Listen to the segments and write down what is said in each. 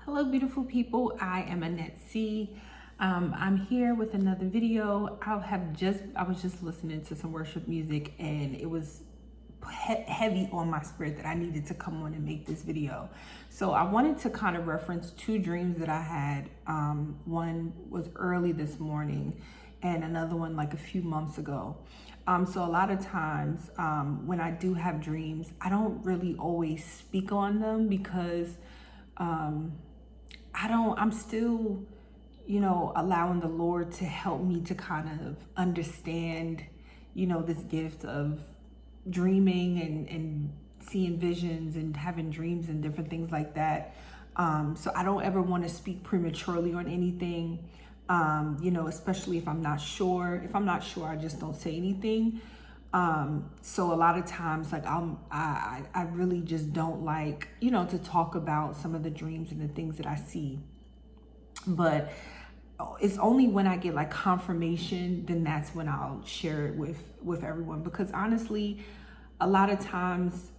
Hello, beautiful people. I am Annette C. I'm here with another video. I was just listening to some worship music, and it was heavy on my spirit that I needed to come on and make this video. So I wanted to kind of reference two dreams that I had. One was early this morning, and another one like a few months ago. So a lot of times when I do have dreams, I don't really always speak on them because I'm still, allowing the Lord to help me to kind of understand, this gift of dreaming and seeing visions and having dreams and different things like that. So I don't ever want to speak prematurely on anything, especially if I'm not sure. If I'm not sure, I just don't say anything. So a lot of times, like I really just don't like, to talk about some of the dreams and the things that I see. But it's only when I get like confirmation, then that's when I'll share it with everyone. Because honestly, a lot of times,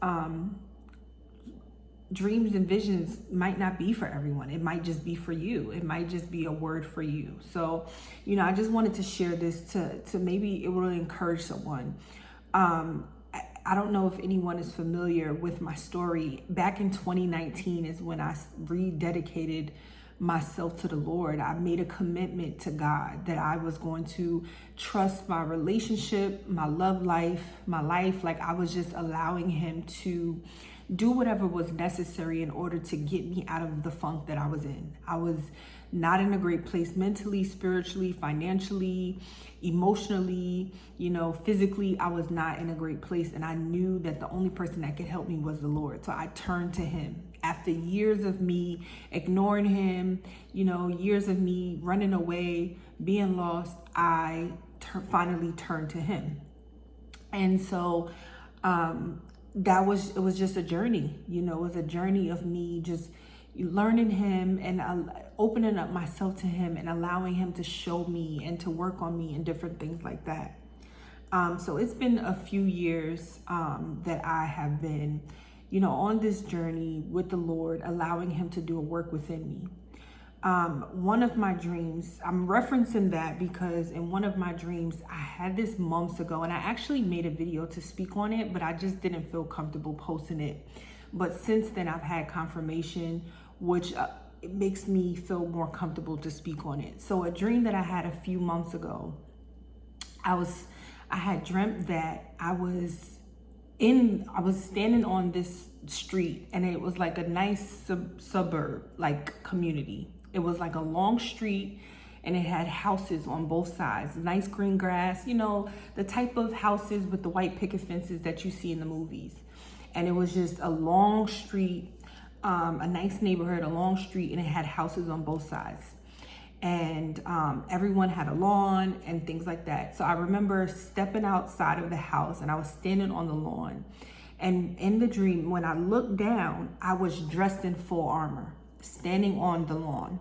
dreams and visions might not be for everyone. It might just be for you. It might just be a word for you. So, I just wanted to share this to maybe it will encourage someone. I don't know if anyone is familiar with my story. Back in 2019 is when I rededicated myself to the Lord. I made a commitment to God that I was going to trust my relationship, my love life, my life. Like I was just allowing Him to do whatever was necessary in order to get me out of the funk that I was in. I was not in a great place mentally, spiritually, financially, emotionally, physically. I was not in a great place. And I knew that the only person that could help me was the Lord. So I turned to Him. After years of me ignoring Him, years of me running away, being lost, I finally turned to Him. And so, it was just a journey, it was a journey of me just learning Him and opening up myself to Him and allowing Him to show me and to work on me and different things like that. So it's been a few years that I have been, on this journey with the Lord, allowing Him to do a work within me. One of my dreams, I'm referencing that because in one of my dreams, I had this months ago, and I actually made a video to speak on it, but I just didn't feel comfortable posting it. But since then, I've had confirmation, which it makes me feel more comfortable to speak on it. So a dream that I had a few months ago, I had dreamt that I was standing on this street, and it was like a nice suburb, like community. It was like a long street, and it had houses on both sides, nice green grass, the type of houses with the white picket fences that you see in the movies. And it was just a long street, a nice neighborhood, a long street, and it had houses on both sides. And everyone had a lawn and things like that. So I remember stepping outside of the house, and I was standing on the lawn. And in the dream, when I looked down, I was dressed in full armor, standing on the lawn.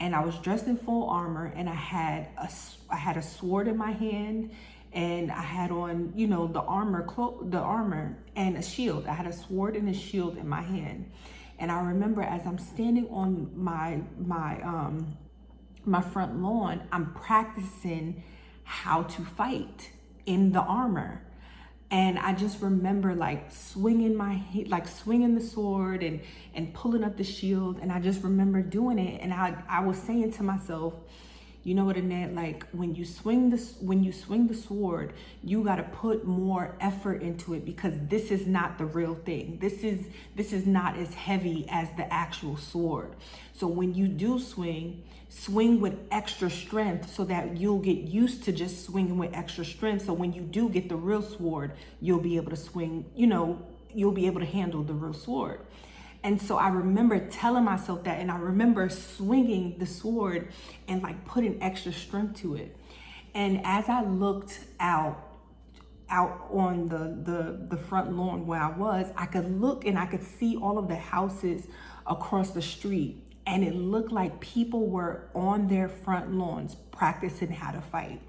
And I was dressed in full armor, and I had a sword in my hand, and I had on, the armor and a shield. I had a sword and a shield in my hand. And I remember as I'm standing on my front lawn, I'm practicing how to fight in the armor. And I just remember like swinging the sword and pulling up the shield. And I just remember doing it. And I was saying to myself, you know what, Annette, like when you swing the sword, you got to put more effort into it, because this is not the real thing. This is not as heavy as the actual sword. So when you do swing with extra strength, so that you'll get used to just swinging with extra strength. So when you do get the real sword, you'll be able to swing, you'll be able to handle the real sword. And so I remember telling myself that, and I remember swinging the sword and like putting extra strength to it. And as I looked out on the front lawn where I was, I could look and I could see all of the houses across the street. And it looked like people were on their front lawns practicing how to fight.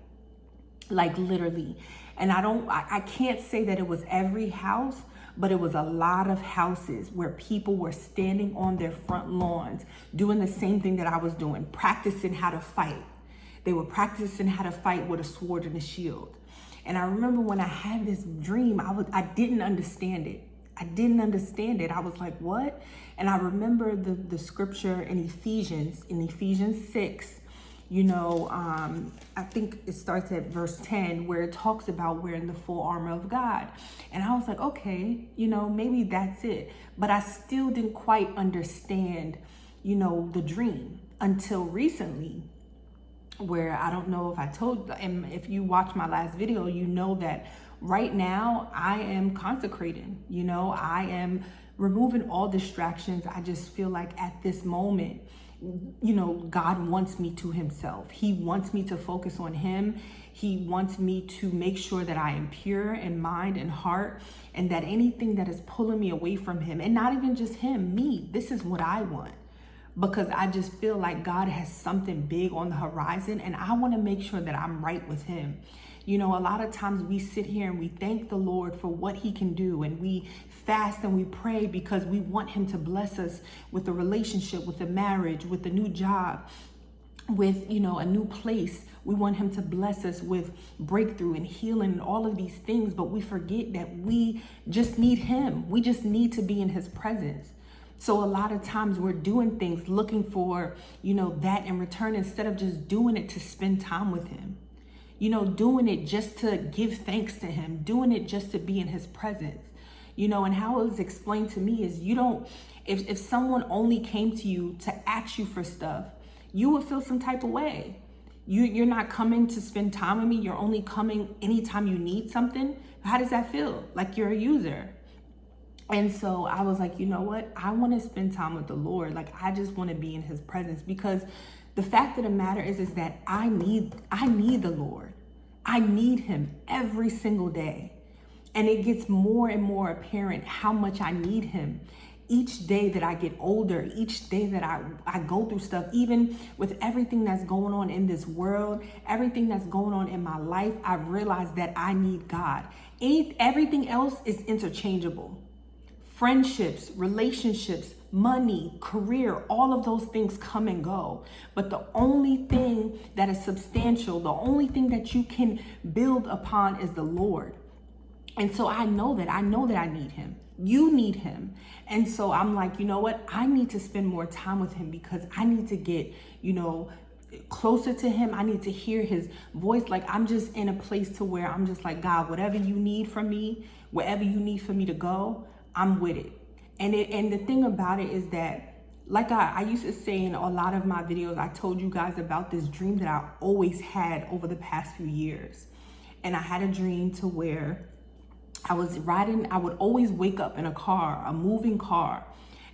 Like literally. And I can't say that it was every house, but it was a lot of houses where people were standing on their front lawns doing the same thing that I was doing, practicing how to fight. They were practicing how to fight with a sword and a shield. And I remember when I had this dream, I didn't understand it. I didn't understand it. I was like, what? And I remember the scripture in Ephesians 6, I think it starts at verse 10, where it talks about wearing the full armor of God. And I was like, okay, maybe that's it. But I still didn't quite understand, the dream until recently, where I don't know if I told, and if you watch my last video, you know that right now I am consecrating, I am removing all distractions. I just feel like at this moment, God wants me to himself. He wants me to focus on him. He wants me to make sure that I am pure in mind and heart, and that anything that is pulling me away from him, and not even just him, me, this is what I want. Because I just feel like God has something big on the horizon, and I want to make sure that I'm right with him. A lot of times we sit here and we thank the Lord for what he can do, and we fast and we pray because we want him to bless us with a relationship, with a marriage, with a new job, with, a new place. We want him to bless us with breakthrough and healing and all of these things, but we forget that we just need him. We just need to be in his presence. So a lot of times we're doing things looking for, that in return, instead of just doing it to spend time with him, doing it just to give thanks to him, doing it just to be in his presence, and how it was explained to me is if someone only came to you to ask you for stuff, you would feel some type of way. You're not coming to spend time with me. You're only coming anytime you need something. How does that feel? Like you're a user. And so I was like, you know what? I want to spend time with the Lord. Like, I just want to be in his presence, because the fact of the matter is that I need the Lord. I need him every single day. And it gets more and more apparent how much I need him. Each day that I get older, each day that I go through stuff, even with everything that's going on in this world, everything that's going on in my life, I've realized that I need God. Everything else is interchangeable. Friendships, relationships, money, career, all of those things come and go. But the only thing that is substantial, the only thing that you can build upon is the Lord. And so I know that I need him. You need him. And so I'm like, you know what? I need to spend more time with him, because I need to get, closer to him. I need to hear his voice. Like, I'm just in a place to where I'm just like, God, whatever you need from me, wherever you need for me to go, I'm with it. And the thing about it is that, like I used to say in a lot of my videos, I told you guys about this dream that I always had over the past few years. And I had a dream to where I was riding, I would always wake up in a car, a moving car.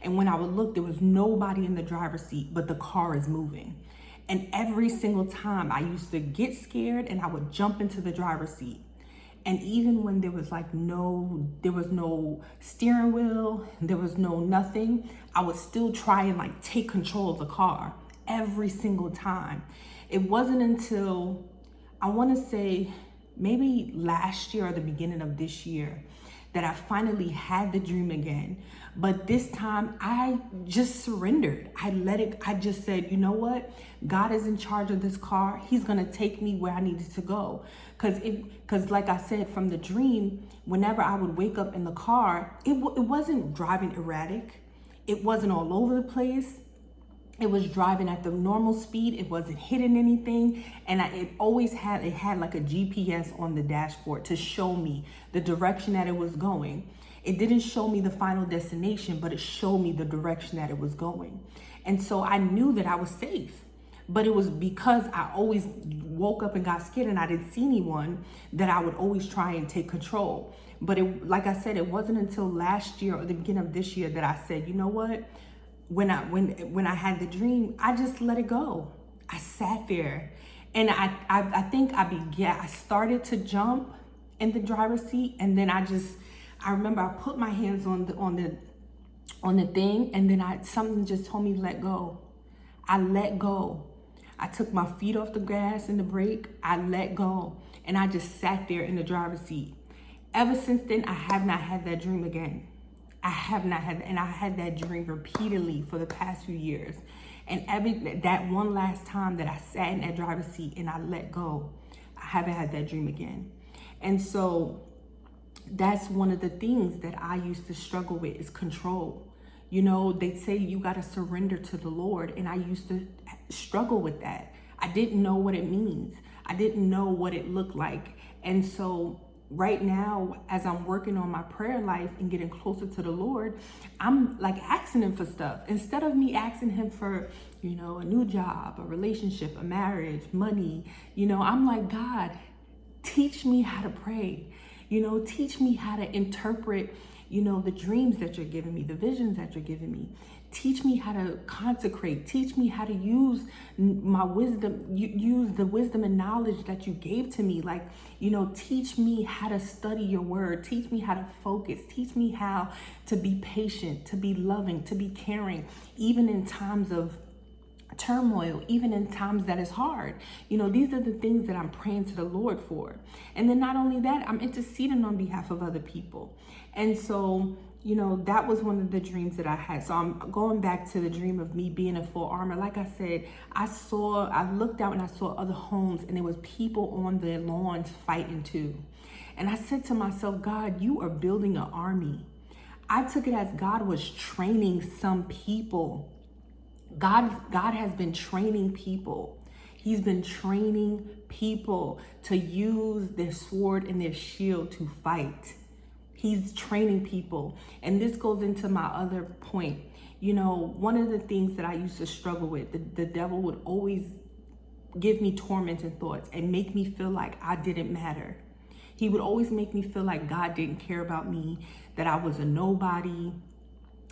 And when I would look, there was nobody in the driver's seat, but the car is moving. And every single time I used to get scared and I would jump into the driver's seat. And even when there was no steering wheel, there was no nothing, I would still try and take control of the car every single time. It wasn't until, I want to say, maybe last year or the beginning of this year, that I finally had the dream again. But this time I just surrendered. I just said, you know what? God is in charge of this car. He's going to take me where I needed to go. Because like I said, from the dream, whenever I would wake up in the car, it wasn't driving erratic. It wasn't all over the place. It was driving at the normal speed. It wasn't hitting anything. And it had like a GPS on the dashboard to show me the direction that it was going. It didn't show me the final destination, but it showed me the direction that it was going. And so I knew that I was safe. But it was because I always woke up and got scared and I didn't see anyone that I would always try and take control. But like I said, it wasn't until last year or the beginning of this year that I said, you know what? When I had the dream, I just let it go. I sat there and I think I started to jump in the driver's seat, and then I remember I put my hands on the thing, and then something just told me let go. I let go. I took my feet off the gas and the brake. I let go, and I just sat there in the driver's seat. Ever since then, I have not had that dream again. I have not had, and I had that dream repeatedly for the past few years. And that one last time that I sat in that driver's seat and I let go, I haven't had that dream again. And so that's one of the things that I used to struggle with, is control. You know, they say you got to surrender to the Lord. And I used to struggle with that. I didn't know what it means. I didn't know what it looked like. And so right now, as I'm working on my prayer life and getting closer to the Lord, I'm like asking him for stuff. Instead of me asking him for, you know, a new job, a relationship, a marriage, money, you know, I'm like, God, teach me how to pray. You know, teach me how to interpret, you know, the dreams that you're giving me, the visions that you're giving me. Teach me how to consecrate. Teach me how to use my wisdom, use the wisdom and knowledge that you gave to me. Like, you know, teach me how to study your word. Teach me how to focus. Teach me how to be patient, to be loving, to be caring, even in times of turmoil, even in times that is hard. You know, these are the things that I'm praying to the Lord for. And then not only that, I'm interceding on behalf of other people. And so, you know, that was one of the dreams that I had. So I'm going back to the dream of me being in full armor. Like I said, I looked out and I saw other homes, and there was people on the lawns fighting too. And I said to myself, God, you are building an army. I took it as God was training some people. God has been training people. He's been training people to use their sword and their shield to fight. He's training people. And this goes into my other point. You know, one of the things that I used to struggle with, the devil would always give me tormenting thoughts and make me feel like I didn't matter. He would always make me feel like God didn't care about me, that I was a nobody,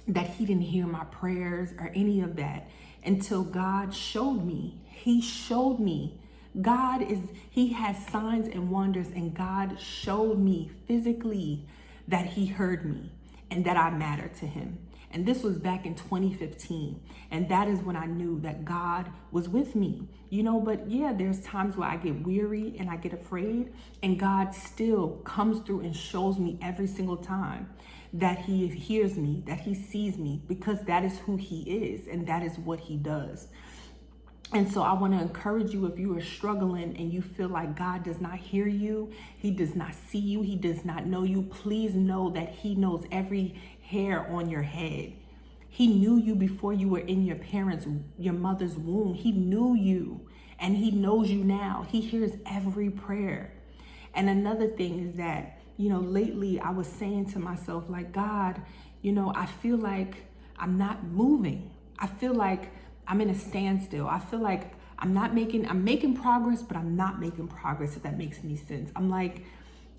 that he didn't hear my prayers or any of that, until God showed me. He showed me. He has signs and wonders, and God showed me physically that he heard me and that I matter to him. And this was back in 2015. And that is when I knew that God was with me. You know, but yeah, there's times where I get weary and I get afraid, and God still comes through and shows me every single time that he hears me, that he sees me, because that is who he is and that is what he does. And so I want to encourage you, if you are struggling and you feel like God does not hear you, he does not see you, he does not know you, please know that he knows every hair on your head. He knew you before you were in your mother's womb. He knew you, and he knows you now. He hears every prayer. And another thing is that, you know, lately I was saying to myself, like, God, you know, I feel like I'm not moving. I feel like I'm in a standstill. I feel like I'm making progress, but I'm not making progress, if that makes any sense. I'm like,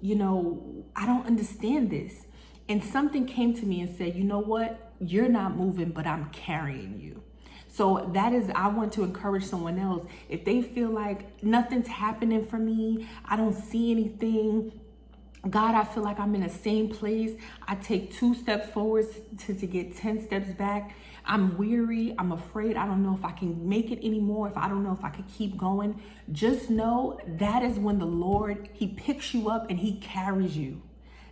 you know, I don't understand this. And something came to me and said, you know what? You're not moving, but I'm carrying you. So I want to encourage someone else. If they feel like nothing's happening for me, I don't see anything, God, I feel like I'm in the same place. I take 2 steps forward to get 10 steps back. I'm weary. I'm afraid. I don't know if I can make it anymore. I don't know if I could keep going. Just know that is when the Lord, he picks you up and he carries you.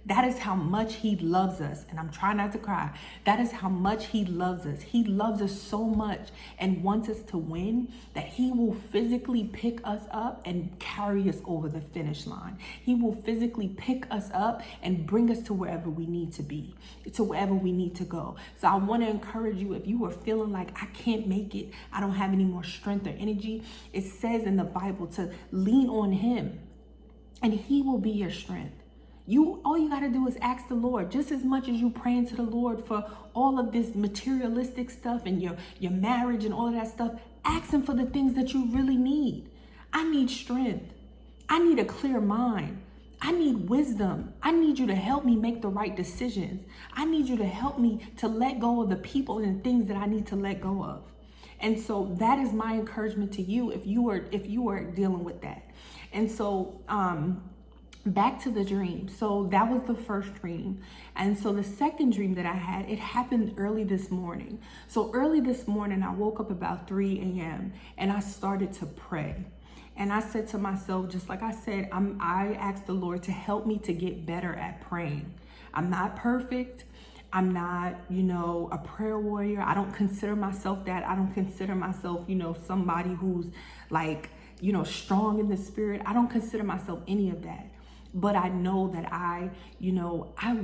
That is how much he loves us. And I'm trying not to cry. That is how much he loves us. He loves us so much and wants us to win that he will physically pick us up and carry us over the finish line. He will physically pick us up and bring us to wherever we need to be, to wherever we need to go. So I want to encourage you, if you are feeling like I can't make it, I don't have any more strength or energy, it says in the Bible to lean on him and he will be your strength. All you got to do is ask the Lord, just as much as you praying to the Lord for all of this materialistic stuff and your marriage and all of that stuff. Ask him for the things that you really need. I need strength. I need a clear mind. I need wisdom. I need you to help me make the right decisions. I need you to help me to let go of the people and the things that I need to let go of. And so that is my encouragement to you if you are dealing with that. And so, back to the dream. So that was the first dream. And so the second dream that I had, it happened early this morning. So early this morning, I woke up about 3 a.m. and I started to pray. And I said to myself, just like I said, I asked the Lord to help me to get better at praying. I'm not perfect. I'm not, a prayer warrior. I don't consider myself that. I don't consider myself, somebody who's like, strong in the spirit. I don't consider myself any of that. But I know that I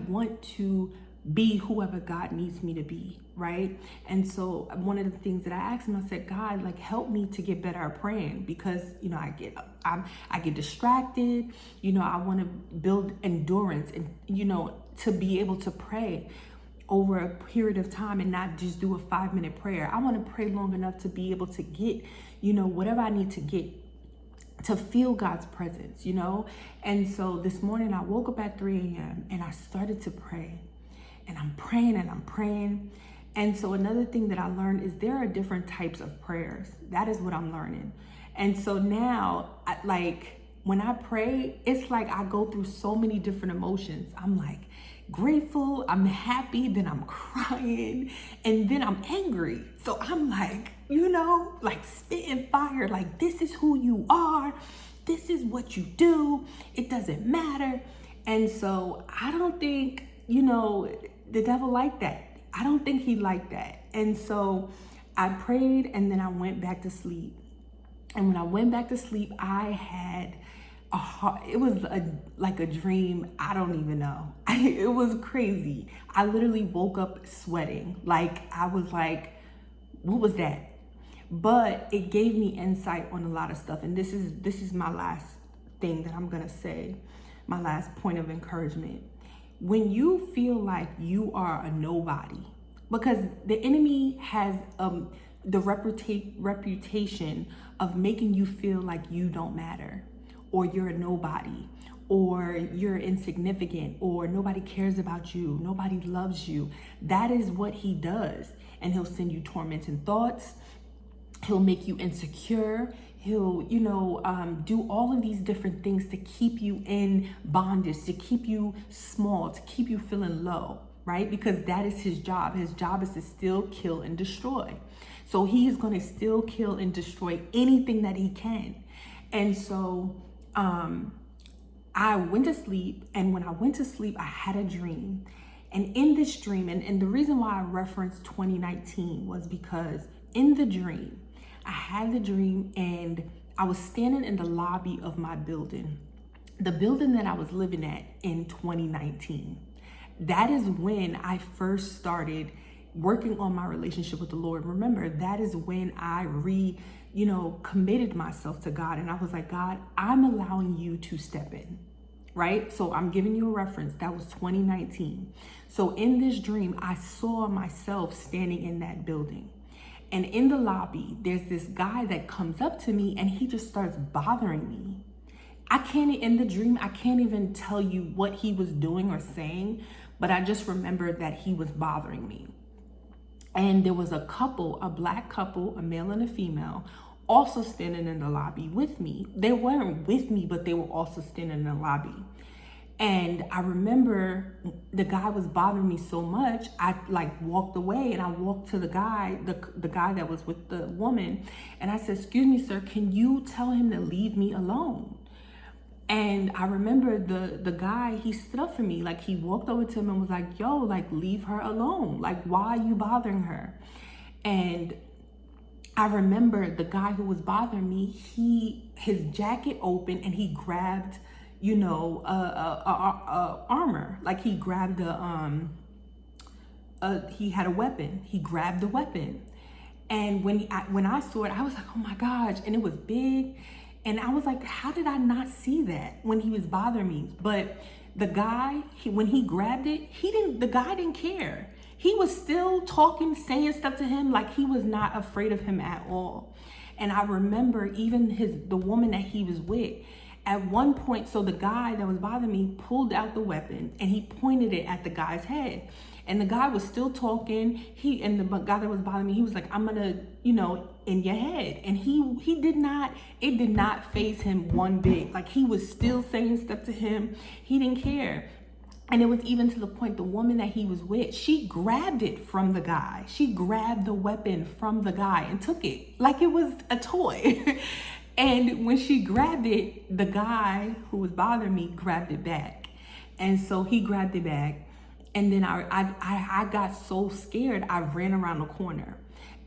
want to be whoever God needs me to be, right? And so one of the things that I asked him, I said, God, like, help me to get better at praying, because I get distracted. I want to build endurance and to be able to pray over a period of time and not just do a 5-minute prayer. I want to pray long enough to be able to get whatever I need to get to feel God's presence, And so this morning I woke up at 3 a.m. and I started to pray. And I'm praying and I'm praying. And so another thing that I learned is there are different types of prayers. That is what I'm learning. And so now, when I pray, it's like I go through so many different emotions. I'm like grateful, I'm happy, then I'm crying, and then I'm angry. So I'm like, spitting fire, like, this is who you are. This is what you do. It doesn't matter. And so I don't think, the devil liked that. I don't think he liked that. And so I prayed and then I went back to sleep. And when I went back to sleep, I had it was like a dream. I don't even know. It was crazy. I literally woke up sweating. Like, I was like, what was that? But it gave me insight on a lot of stuff. And this is my last thing that I'm going to say, my last point of encouragement. When you feel like you are a nobody, because the enemy has the reputation of making you feel like you don't matter, or you're a nobody, or you're insignificant, or nobody cares about you, nobody loves you. That is what he does. And he'll send you tormenting thoughts. He'll make you insecure. He'll, do all of these different things to keep you in bondage, to keep you small, to keep you feeling low, right? Because that is his job. His job is to steal, kill, and destroy. So he is going to steal, kill, and destroy anything that he can. And so I went to sleep. And when I went to sleep, I had a dream. And in this dream, and the reason why I referenced 2019 was because in the dream, I had the dream and I was standing in the lobby of my building, the building that I was living at in 2019. That is when I first started working on my relationship with the Lord. Remember, that is when I committed myself to God. And I was like, God, I'm allowing you to step in, right? So I'm giving you a reference. That was 2019. So in this dream, I saw myself standing in that building. And in the lobby, there's this guy that comes up to me and he just starts bothering me. In the dream, I can't even tell you what he was doing or saying, but I just remember that he was bothering me. And there was a couple, a black couple, a male and a female, also standing in the lobby with me. They weren't with me, but they were also standing in the lobby. And I remember the guy was bothering me so much, I walked away and I walked to the guy, the guy that was with the woman. And I said, excuse me, sir, can you tell him to leave me alone? And I remember the guy, he stood up for me. Like, he walked over to him and was like, yo, leave her alone. Like, why are you bothering her? And I remember the guy who was bothering me, his jacket opened and he grabbed armor. Like, he grabbed he had a weapon. He grabbed the weapon. And when I saw it, I was like, oh my gosh. And it was big. And I was like, how did I not see that when he was bothering me? But the guy, when he grabbed it, the guy didn't care. He was still talking, saying stuff to him, like he was not afraid of him at all. And I remember even the woman that he was with, at one point, so the guy that was bothering me pulled out the weapon and he pointed it at the guy's head. And the guy was still talking. And the guy that was bothering me, he was like, I'm gonna, in your head. And it did not faze him one bit. Like, he was still saying stuff to him. He didn't care. And it was even to the point, the woman that he was with, she grabbed it from the guy. She grabbed the weapon from the guy and took it like it was a toy. And when she grabbed it, the guy who was bothering me grabbed it back. And so he grabbed it back. And then I got so scared, I ran around the corner.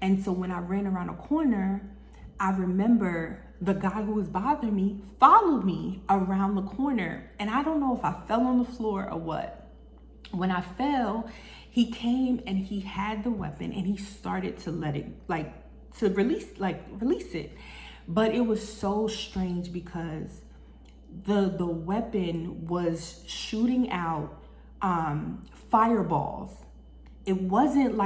And so when I ran around the corner, I remember the guy who was bothering me followed me around the corner. And I don't know if I fell on the floor or what. When I fell, he came and he had the weapon and he started to let it, release it. But it was so strange because the weapon was shooting out fireballs. It wasn't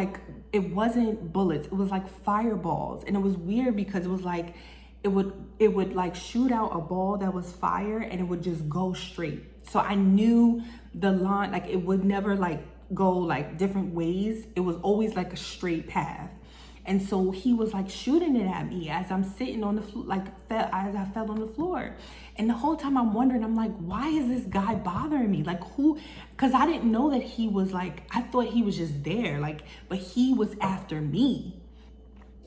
bullets. It was like fireballs. And it was weird because it was like, it would like shoot out a ball that was fire and it would just go straight. So I knew the line, like it would never like go like different ways. It was always like a straight path. And so he was like shooting it at me as I'm sitting on the floor, as I fell on the floor. And the whole time I'm wondering, I'm like, why is this guy bothering me? Like who, cause I didn't know that he was like, I thought he was just there, but he was after me.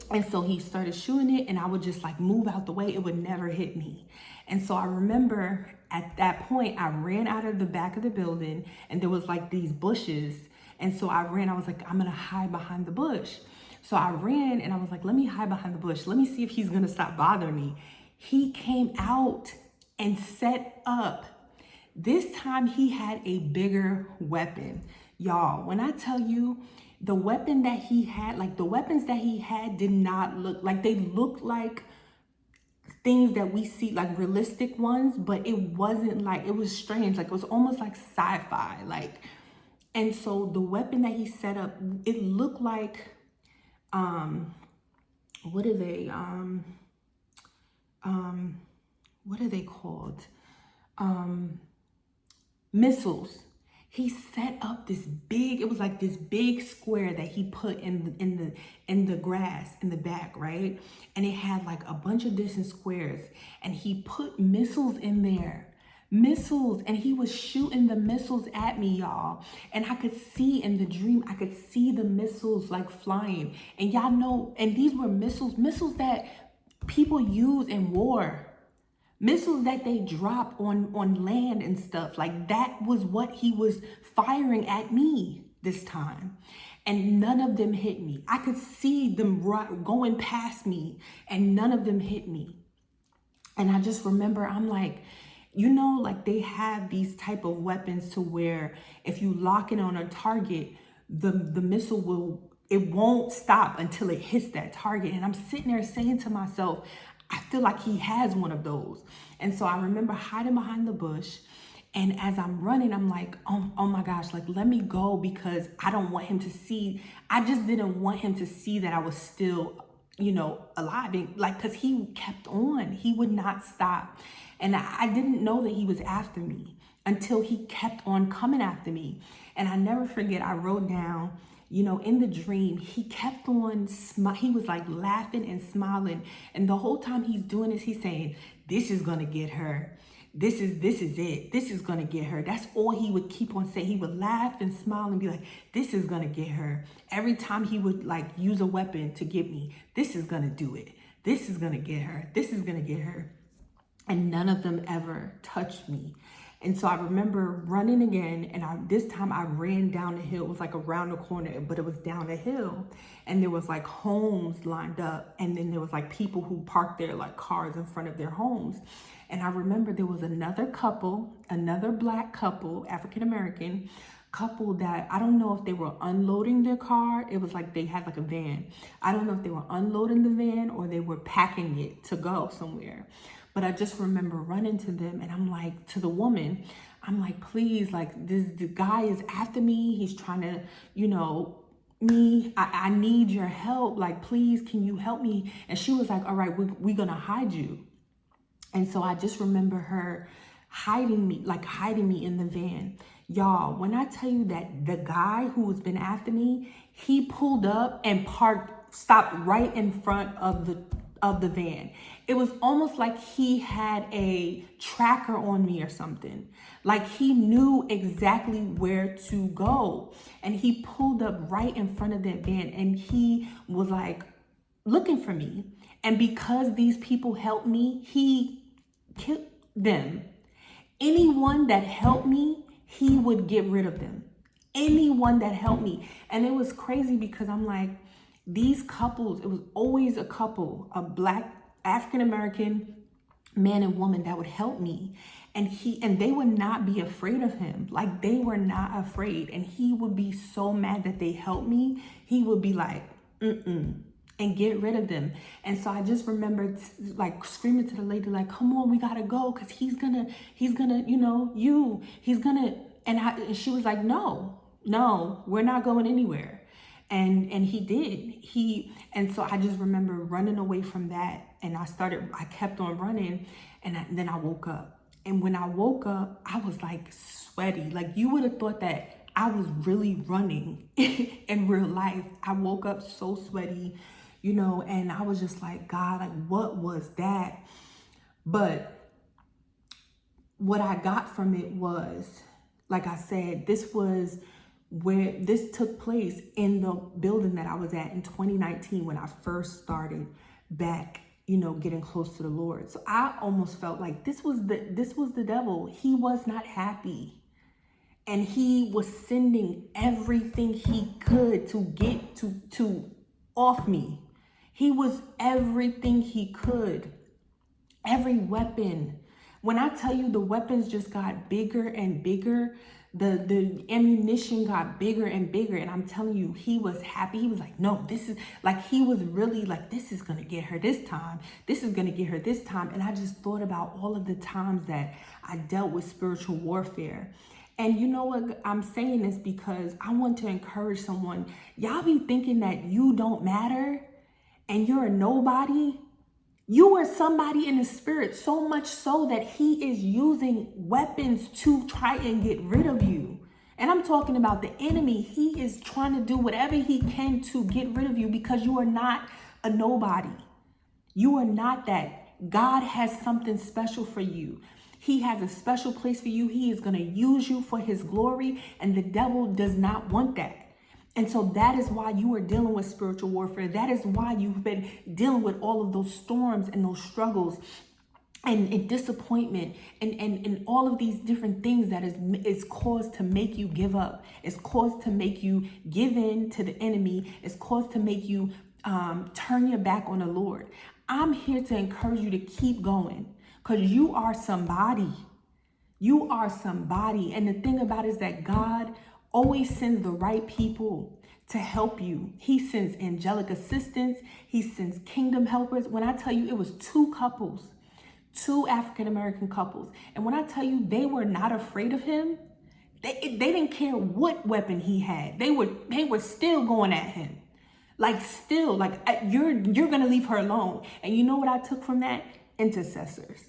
And so he started shooting it and I would just like move out the way. It would never hit me. And so I remember at that point, I ran out of the back of the building and there was like these bushes. And so I was like, I'm gonna hide behind the bush. So I ran and I was like, let me hide behind the bush. Let me see if he's gonna stop bothering me. He came out and set up. This time he had a bigger weapon. Y'all, when I tell you the weapon that he had, like the weapons that he had did not look like, they looked like things that we see, like realistic ones, but it wasn't like, it was strange. Like it was almost like sci-fi, like, and so the weapon that he set up, it looked like, what are they called? Missiles. He set up this big, it was like this big square that he put in the grass in the back, right? And it had like a bunch of different squares and he put missiles in there. Missiles, and he was shooting the missiles at me, y'all. And I could see in the dream, I could see the missiles like flying. And y'all know, and these were missiles that people use in war. Missiles that they drop on land and stuff. Like that was what he was firing at me this time. And none of them hit me. I could see them going past me and none of them hit me. And I just remember, I'm like, you know, like they have these type of weapons to where if you lock it on a target, the missile it won't stop until it hits that target. And I'm sitting there saying to myself, I feel like he has one of those. And so I remember hiding behind the bush. And as I'm running, I'm like, oh my gosh, like, let me go because I don't want him to see. I just didn't want him to see that I was still, you know, alive. And like, cause he kept on, he would not stop. And I didn't know that he was after me until he kept on coming after me. And I never forget, I wrote down, you know, in the dream, he kept on, he was like laughing and smiling. And the whole time he's doing this, he's saying, this is gonna get her. This is it. This is gonna get her. That's all he would keep on saying. He would laugh and smile and be like, this is gonna get her. Every time he would like use a weapon to get me, this is gonna do it. This is gonna get her. This is gonna get her. And none of them ever touched me. And so I remember running again, and this time I ran down the hill. It was like around the corner, but it was down the hill. And there was like homes lined up, and then there was like people who parked their like cars in front of their homes. And I remember there was another couple, another Black couple, African-American couple that I don't know if they were unloading their car. It was like they had like a van. I don't know if they were unloading the van or they were packing it to go somewhere. But I just remember running to them and I'm like, to the woman, I'm like, please, like the guy is after me. He's trying to, you know, I need your help. Like, please, can you help me? And she was like, all right, we're going to hide you. And so I just remember her hiding me in the van. Y'all, when I tell you that the guy who has been after me, he pulled up and stopped right in front of the van. It was almost like he had a tracker on me or something. Like he knew exactly where to go. And he pulled up right in front of that van and he was like looking for me. And because these people helped me, he killed them. Anyone that helped me, he would get rid of them. Anyone that helped me. And it was crazy because I'm like, these couples, it was always a couple, a Black African-American man and woman that would help me. And they would not be afraid of him. Like, they were not afraid. And he would be so mad that they helped me. He would be like, and get rid of them. And so I just remember like screaming to the lady, like, come on, we gotta go. Cause he's gonna, he's gonna, and she was like, no, we're not going anywhere. And he did. And so I just remember running away from that. And I kept on running. And then I woke up. And when I woke up, I was like sweaty. Like, you would have thought that I was really running in real life. I woke up so sweaty, and I was just like, God, like, what was that? But what I got from it was, like I said, this took place in the building that I was at in 2019 when I first started back, getting close to the Lord. So I almost felt like this was the devil. He was not happy. And he was sending everything he could to get to off me. He was everything he could. Every weapon. When I tell you the weapons just got bigger and bigger, the ammunition got bigger and bigger. And I'm telling you, he was happy. He was like, no, this is like, he was really like, this is going to get her this time. This is going to get her this time. And I just thought about all of the times that I dealt with spiritual warfare. And you know what? I'm saying this because I want to encourage someone. Y'all be thinking that you don't matter and you're a nobody. You are somebody in the spirit, so much so that he is using weapons to try and get rid of you. And I'm talking about the enemy. He is trying to do whatever he can to get rid of you because you are not a nobody. You are not that. God has something special for you. He has a special place for you. He is going to use you for his glory, and the devil does not want that. And so that is why you are dealing with spiritual warfare. That is why you've been dealing with all of those storms and those struggles and disappointment and all of these different things that is caused to make you give up. It's caused to make you give in to the enemy. It's caused to make you turn your back on the Lord. I'm here to encourage you to keep going because you are somebody. You are somebody. And the thing about it is that God always sends the right people to help you. He sends angelic assistants. He sends kingdom helpers. When I tell you, it was two African-American couples. And when I tell you they were not afraid of him, they didn't care what weapon he had. They were still going at him. Like, still, like, you're going to leave her alone. And you know what I took from that? Intercessors.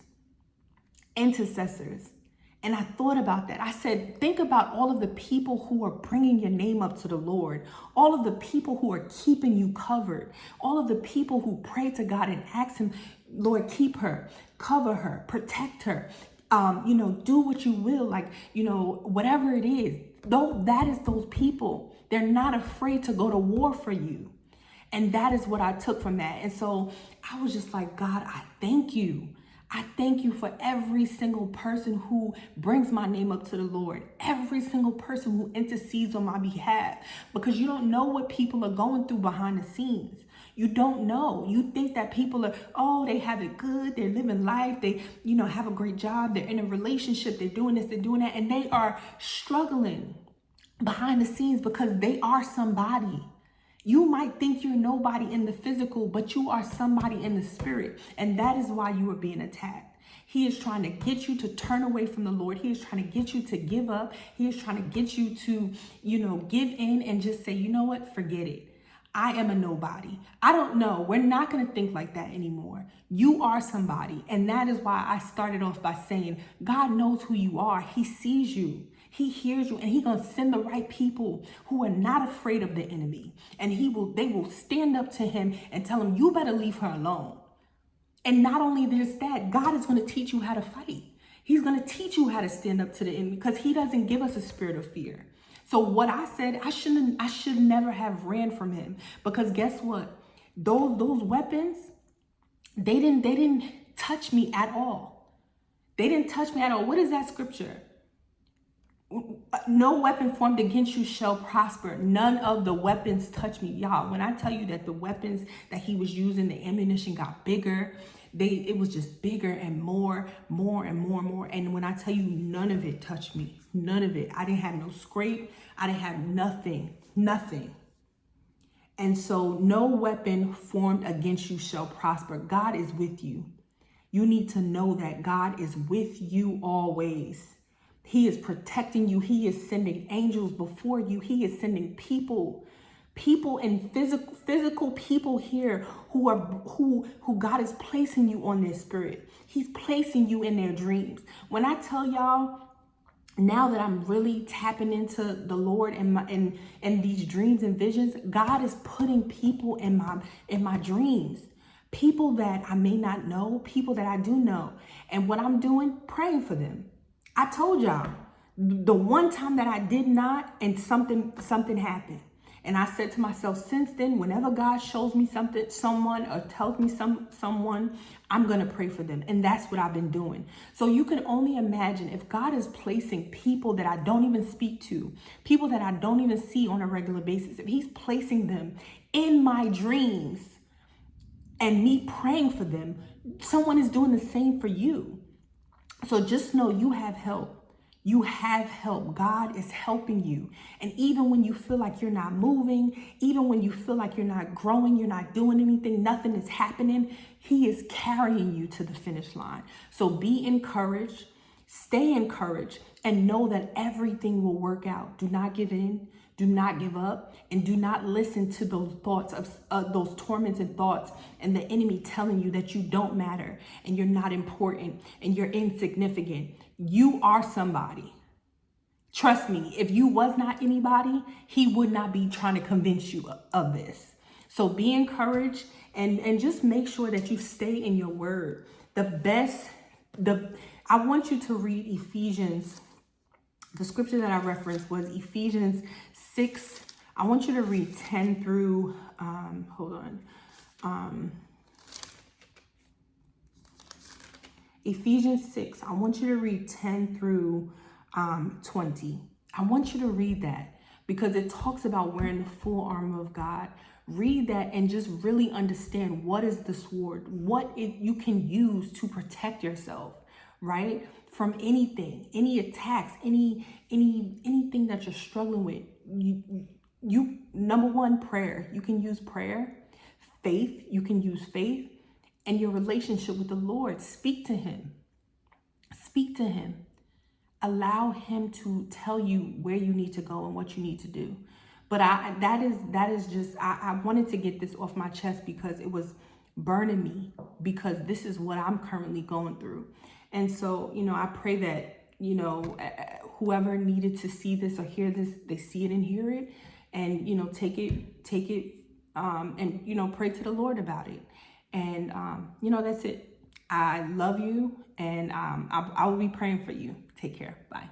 And I thought about that. I said, think about all of the people who are bringing your name up to the Lord. All of the people who are keeping you covered. All of the people who pray to God and ask him, Lord, keep her, cover her, protect her. Do what you will, like, whatever it is. Though that is those people. They're not afraid to go to war for you. And that is what I took from that. And so I was just like, God, I thank you. I thank you for every single person who brings my name up to the Lord, every single person who intercedes on my behalf, because you don't know what people are going through behind the scenes. You don't know. You think that people are, they have it good. They're living life. They, have a great job. They're in a relationship. They're doing this, they're doing that. And they are struggling behind the scenes because they are somebody. You might think you're nobody in the physical, but you are somebody in the spirit. And that is why you are being attacked. He is trying to get you to turn away from the Lord. He is trying to get you to give up. He is trying to get you to, give in and just say, you know what, forget it. I am a nobody. I don't know. We're not going to think like that anymore. You are somebody. And that is why I started off by saying, God knows who you are. He sees you. He hears you, and he's going to send the right people who are not afraid of the enemy. And they will stand up to him and tell him, you better leave her alone. And not only just that, God is going to teach you how to fight. He's going to teach you how to stand up to the enemy because he doesn't give us a spirit of fear. So what I said, I should never have ran from him, because guess what? Those weapons, they didn't touch me at all. They didn't touch me at all. What is that scripture? No weapon formed against you shall prosper. None of the weapons touch me. Y'all, when I tell you that the weapons that he was using, the ammunition got bigger, it was just bigger and more. And when I tell you, none of it touched me. None of it. I didn't have no scrape. I didn't have nothing. And so no weapon formed against you shall prosper. God is with you. You need to know that God is with you always. He is protecting you. He is sending angels before you. He is sending people and physical people here who God is placing you on their spirit. He's placing you in their dreams. When I tell y'all, now that I'm really tapping into the Lord and these dreams and visions, God is putting people in my dreams. People that I may not know, people that I do know. And what I'm doing, praying for them. I told y'all, the one time that I did not, and something happened. And I said to myself, since then, whenever God shows me someone, or tells me someone, I'm going to pray for them. And that's what I've been doing. So you can only imagine if God is placing people that I don't even speak to, people that I don't even see on a regular basis, if he's placing them in my dreams and me praying for them, someone is doing the same for you. So just know you have help. You have help. God is helping you. And even when you feel like you're not moving, even when you feel like you're not growing, you're not doing anything, nothing is happening, he is carrying you to the finish line. So be encouraged, stay encouraged, and know that everything will work out. Do not give in. Do not give up, and do not listen to those thoughts of those tormented thoughts and the enemy telling you that you don't matter and you're not important and you're insignificant. You are somebody. Trust me, if you was not anybody, he would not be trying to convince you of this. So be encouraged and just make sure that you stay in your word. I want you to read Ephesians. The scripture that I referenced was Ephesians 6. I want you to read 10 through, Ephesians 6. I want you to read 10 through 20. I want you to read that because it talks about wearing the full armor of God. Read that and just really understand what is the sword, what you can use to protect yourself, right? From anything, any attacks, anything that you're struggling with. You number one, prayer. You can use prayer. Faith. You can use faith. And your relationship with the Lord. Speak to him. Speak to him. Allow him to tell you where you need to go and what you need to do. But that is just I wanted to get this off my chest because it was burning me, because this is what I'm currently going through. And so, I pray that, whoever needed to see this or hear this, they see it and hear it and, take it and, pray to the Lord about it. And, that's it. I love you, and I will be praying for you. Take care. Bye.